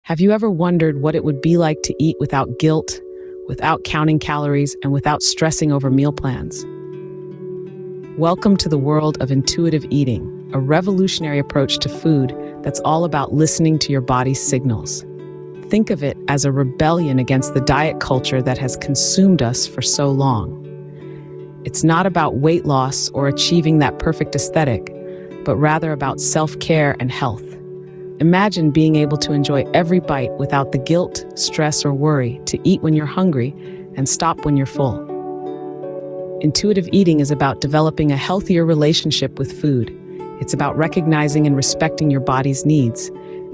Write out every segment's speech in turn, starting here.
Have you ever wondered what it would be like to eat without guilt, without counting calories, and without stressing over meal plans? Welcome to the world of intuitive eating, a revolutionary approach to food that's all about listening to your body's signals. Think of it as a rebellion against the diet culture that has consumed us for so long. It's not about weight loss or achieving that perfect aesthetic, but rather about self-care and health. Imagine being able to enjoy every bite without the guilt, stress, or worry, to eat when you're hungry and stop when you're full. Intuitive eating is about developing a healthier relationship with food. It's about recognizing and respecting your body's needs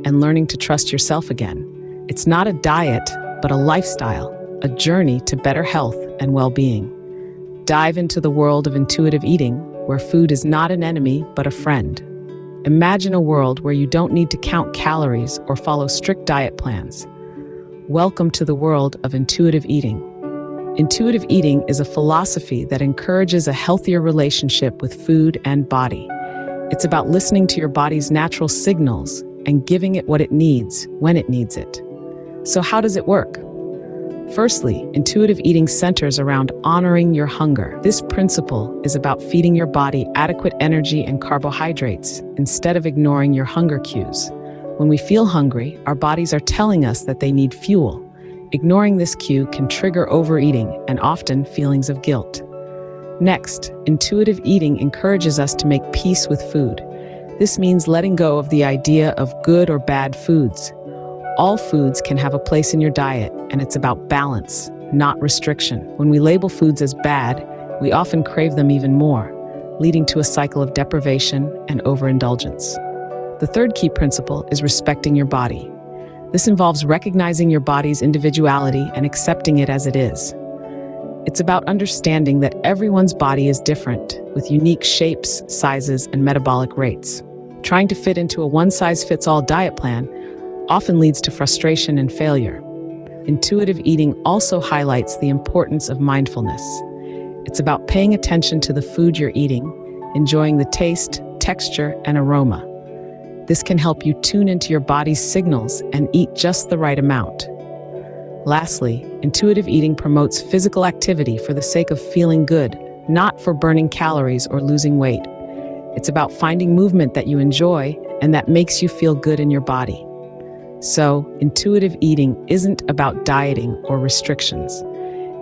and learning to trust yourself again. It's not a diet, but a lifestyle, a journey to better health and well-being. Dive into the world of intuitive eating, where food is not an enemy, but a friend. Imagine a world where you don't need to count calories or follow strict diet plans. Welcome to the world of intuitive eating. Intuitive eating is a philosophy that encourages a healthier relationship with food and body. It's about listening to your body's natural signals and giving it what it needs when it needs it. So how does it work? Firstly, intuitive eating centers around honoring your hunger. This principle is about feeding your body adequate energy and carbohydrates instead of ignoring your hunger cues. When we feel hungry, our bodies are telling us that they need fuel. Ignoring this cue can trigger overeating and often feelings of guilt. Next, intuitive eating encourages us to make peace with food. This means letting go of the idea of good or bad foods. All foods can have a place in your diet, and it's about balance, not restriction. When we label foods as bad, we often crave them even more, leading to a cycle of deprivation and overindulgence. The third key principle is respecting your body. This involves recognizing your body's individuality and accepting it as it is. It's about understanding that everyone's body is different, with unique shapes, sizes, and metabolic rates. Trying to fit into a one-size-fits-all diet plan often leads to frustration and failure. Intuitive eating also highlights the importance of mindfulness. It's about paying attention to the food you're eating, enjoying the taste, texture, and aroma. This can help you tune into your body's signals and eat just the right amount. Lastly, intuitive eating promotes physical activity for the sake of feeling good, not for burning calories or losing weight. It's about finding movement that you enjoy and that makes you feel good in your body. So, intuitive eating isn't about dieting or restrictions.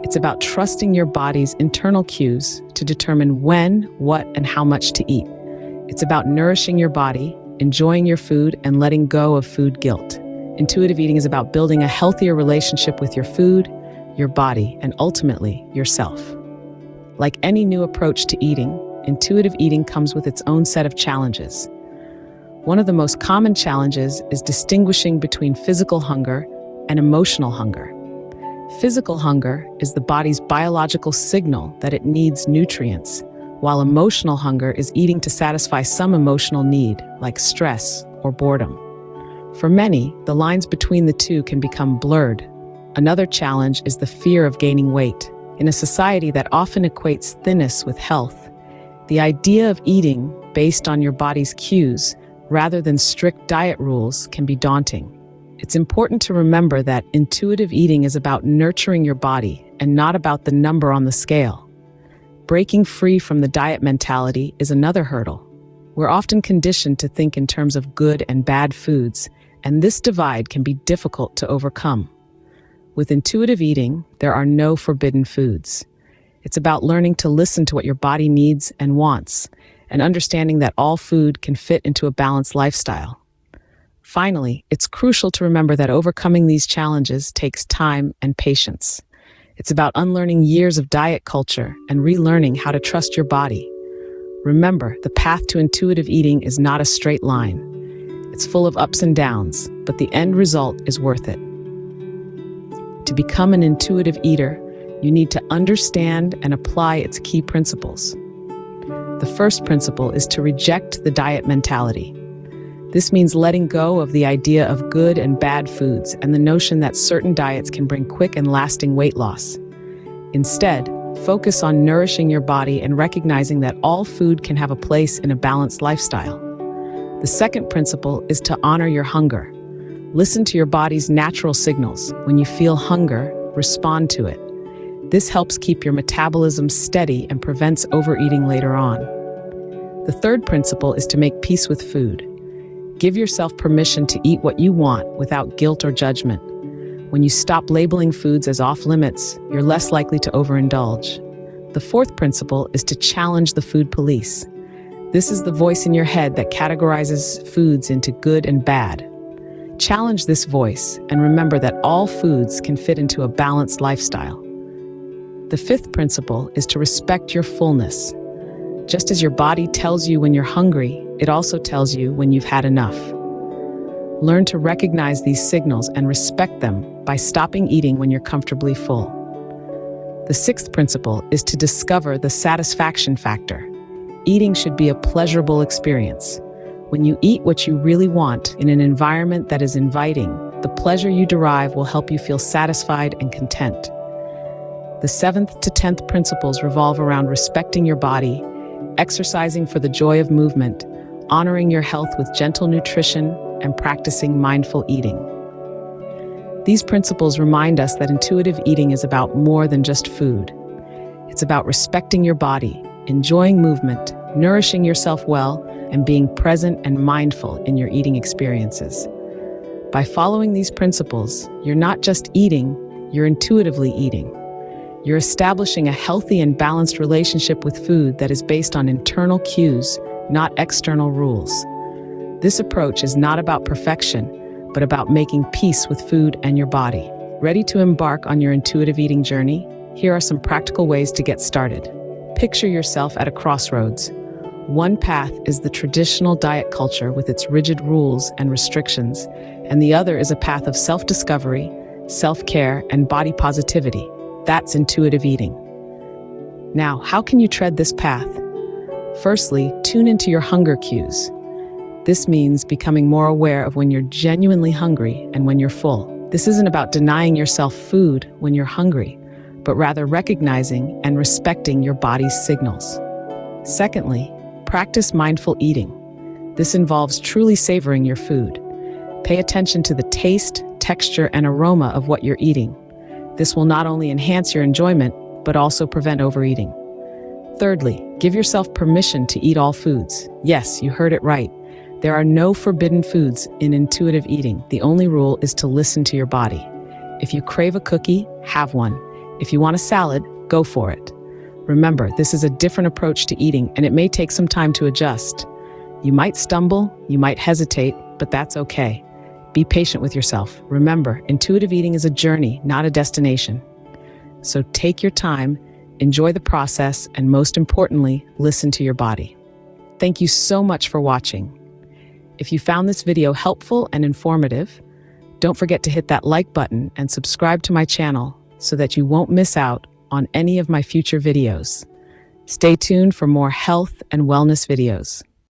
It's about trusting your body's internal cues to determine when, what, and how much to eat. It's about nourishing your body, enjoying your food, and letting go of food guilt. Intuitive eating is about building a healthier relationship with your food, your body, and ultimately, yourself. Like any new approach to eating, intuitive eating comes with its own set of challenges. One of the most common challenges is distinguishing between physical hunger and emotional hunger. Physical hunger is the body's biological signal that it needs nutrients, while emotional hunger is eating to satisfy some emotional need, like stress or boredom. For many, the lines between the two can become blurred. Another challenge is the fear of gaining weight. In a society that often equates thinness with health, the idea of eating based on your body's cues rather than strict diet rules can be daunting. It's important to remember that intuitive eating is about nurturing your body and not about the number on the scale. Breaking free from the diet mentality is another hurdle. We're often conditioned to think in terms of good and bad foods, and this divide can be difficult to overcome. With intuitive eating, there are no forbidden foods. It's about learning to listen to what your body needs and wants, and understanding that all food can fit into a balanced lifestyle. Finally, it's crucial to remember that overcoming these challenges takes time and patience. It's about unlearning years of diet culture and relearning how to trust your body. Remember, the path to intuitive eating is not a straight line. It's full of ups and downs, but the end result is worth it. To become an intuitive eater, you need to understand and apply its key principles. The first principle is to reject the diet mentality. This means letting go of the idea of good and bad foods and the notion that certain diets can bring quick and lasting weight loss. Instead, focus on nourishing your body and recognizing that all food can have a place in a balanced lifestyle. The second principle is to honor your hunger. Listen to your body's natural signals. When you feel hunger, respond to it. This helps keep your metabolism steady and prevents overeating later on. The third principle is to make peace with food. Give yourself permission to eat what you want without guilt or judgment. When you stop labeling foods as off-limits, you're less likely to overindulge. The fourth principle is to challenge the food police. This is the voice in your head that categorizes foods into good and bad. Challenge this voice and remember that all foods can fit into a balanced lifestyle. The fifth principle is to respect your fullness. Just as your body tells you when you're hungry, it also tells you when you've had enough. Learn to recognize these signals and respect them by stopping eating when you're comfortably full. The sixth principle is to discover the satisfaction factor. Eating should be a pleasurable experience. When you eat what you really want in an environment that is inviting, the pleasure you derive will help you feel satisfied and content. The 7th to 10th principles revolve around respecting your body, exercising for the joy of movement, honoring your health with gentle nutrition, and practicing mindful eating. These principles remind us that intuitive eating is about more than just food. It's about respecting your body, enjoying movement, nourishing yourself well, and being present and mindful in your eating experiences. By following these principles, you're not just eating, you're intuitively eating. You're establishing a healthy and balanced relationship with food that is based on internal cues, not external rules. This approach is not about perfection, but about making peace with food and your body. Ready to embark on your intuitive eating journey? Here are some practical ways to get started. Picture yourself at a crossroads. One path is the traditional diet culture with its rigid rules and restrictions, and the other is a path of self-discovery, self-care, and body positivity. That's intuitive eating. Now, how can you tread this path? Firstly, tune into your hunger cues. This means becoming more aware of when you're genuinely hungry and when you're full. This isn't about denying yourself food when you're hungry, but rather recognizing and respecting your body's signals. Secondly, practice mindful eating. This involves truly savoring your food. Pay attention to the taste, texture, and aroma of what you're eating. This will not only enhance your enjoyment, but also prevent overeating. Thirdly, give yourself permission to eat all foods. Yes, you heard it right. There are no forbidden foods in intuitive eating. The only rule is to listen to your body. If you crave a cookie, have one. If you want a salad, go for it. Remember, this is a different approach to eating, and it may take some time to adjust. You might stumble, you might hesitate, but that's okay. Be patient with yourself. Remember, intuitive eating is a journey, not a destination. So take your time, enjoy the process, and most importantly, listen to your body. Thank you so much for watching. If you found this video helpful and informative, don't forget to hit that like button and subscribe to my channel so that you won't miss out on any of my future videos. Stay tuned for more health and wellness videos.